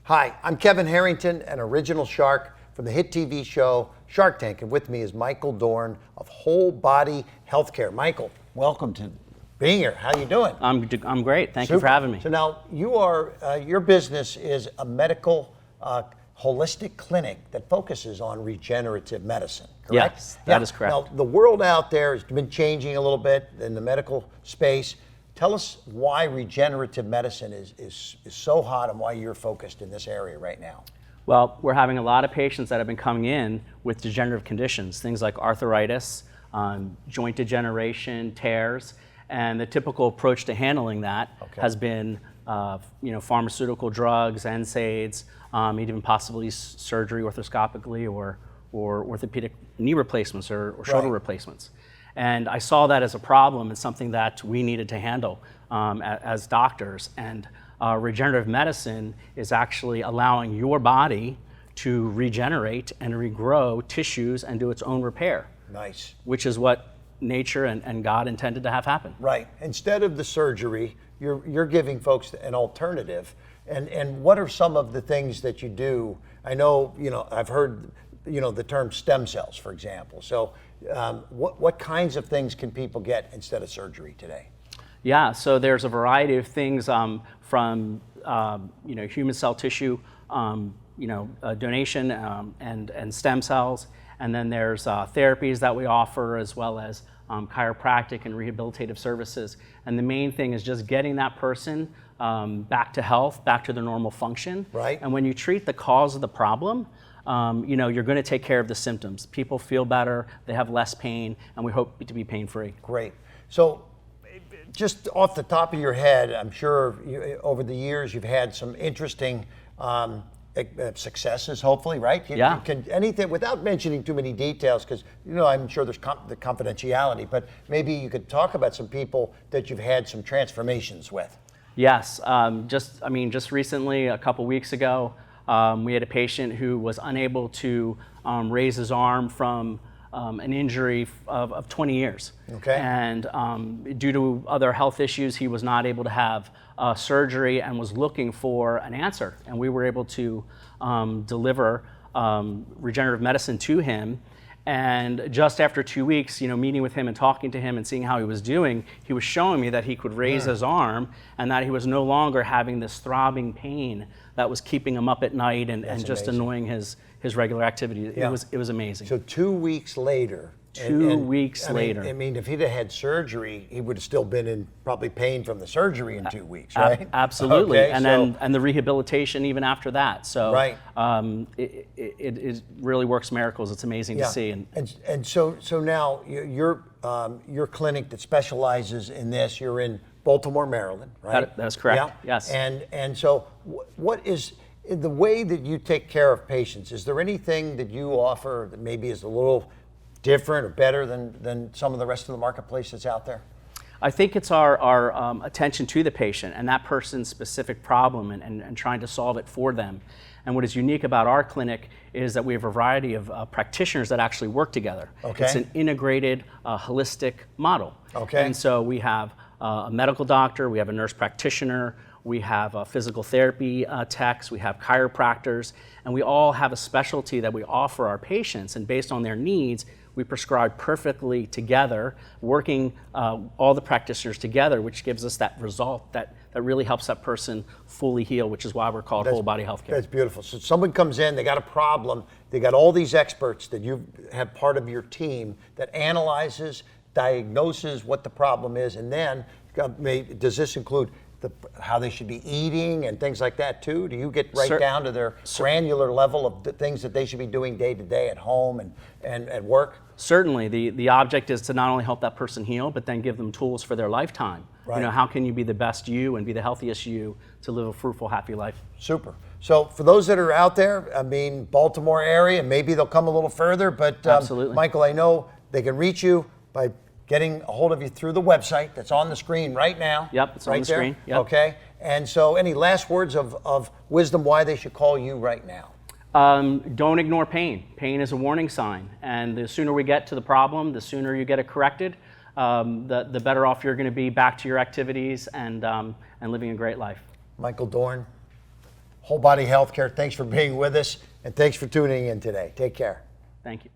Hi, I'm Kevin Harrington, an original shark from the hit TV show Shark Tank, and with me is Michael Dorn of Whole Body Healthcare. Michael, welcome to being here. How you doing? I'm great. Thank you Super. for having me. So now you are, your business is a medical holistic clinic that focuses on regenerative medicine, correct? Yes, that is correct. Now, the world out there has been changing a little bit in the medical space. Tell us why regenerative medicine is so hot and why you're focused in this area right now. Well, we're having a lot of patients that have been coming in with degenerative conditions, things like arthritis, joint degeneration, tears, and the typical approach to handling that has been pharmaceutical drugs, NSAIDs, even possibly surgery orthoscopically or orthopedic knee replacements or shoulder replacements. And I saw that as a problem and something that we needed to handle as doctors. And regenerative medicine is actually allowing your body to regenerate and regrow tissues and do its own repair. Nice. Which is what nature and God intended to have happen. Right. Instead of the surgery, you're giving folks an alternative. And what are some of the things that you do? I know, I've heard, the term stem cells, for example. So what kinds of things can people get instead of surgery today? Yeah, so there's a variety of things from human cell tissue, donation and stem cells, and then there's therapies that we offer as well as chiropractic and rehabilitative services. And the main thing is just getting that person back to health, back to their normal function. Right. And when you treat the cause of the problem, you're going to take care of the symptoms. People feel better, they have less pain, and we hope to be pain-free. Great. So just off the top of your head, I'm sure over the years you've had some interesting successes, hopefully, right? Yeah. Anything, without mentioning too many details, because I'm sure there's the confidentiality, but maybe you could talk about some people that you've had some transformations with. Yes. Just recently, a couple weeks ago, we had a patient who was unable to raise his arm from an injury of 20 years. Okay. And due to other health issues, he was not able to have surgery and was looking for an answer. And we were able to deliver regenerative medicine to him. And just after 2 weeks, meeting with him and talking to him and seeing how he was doing, he was showing me that he could raise his arm and that he was no longer having this throbbing pain that was keeping him up at night and just annoying his regular activity. Yeah. It was amazing. So 2 weeks later. 2 weeks later. I mean, if he'd have had surgery, he would have still been in probably pain from the surgery in 2 weeks, right? Absolutely. Okay, and the rehabilitation even after that. So right. It really works miracles. It's amazing to see. And so now your clinic that specializes in this, you're in Baltimore, Maryland, right? That is correct. Yeah. Yes. And so what is the way that you take care of patients? Is there anything that you offer that maybe is a little different or better than some of the rest of the marketplace that's out there? I think it's our attention to the patient and that person's specific problem and trying to solve it for them. And what is unique about our clinic is that we have a variety of practitioners that actually work together. Okay. It's an integrated, holistic model. Okay. And so we have a medical doctor, we have a nurse practitioner, we have physical therapy techs, we have chiropractors, and we all have a specialty that we offer our patients, and based on their needs, we prescribe perfectly together, working all the practitioners together, which gives us that result that really helps that person fully heal, which is why we're called whole body healthcare. That's beautiful. So someone comes in, they got a problem, they got all these experts that you have part of your team that analyzes, diagnoses what the problem is, and then does this include how they should be eating and things like that too? Do you get right down to their granular level of the things that they should be doing day to day at home and at work? Certainly. The object is to not only help that person heal, but then give them tools for their lifetime. Right. How can you be the best you and be the healthiest you to live a fruitful, happy life? Super. So for those that are out there, Baltimore area, maybe they'll come a little further, but Absolutely. Michael, I know they can reach you by getting a hold of you through the website that's on the screen right now. Yep, it's right on the there. screen. Yep. Okay. And so any last words of wisdom why they should call you right now? Don't ignore pain. Pain is a warning sign. And the sooner we get to the problem, the sooner you get it corrected, the better off you're going to be back to your activities and living a great life. Michael Dorn, Whole Body Healthcare. Thanks for being with us, and thanks for tuning in today. Take care. Thank you.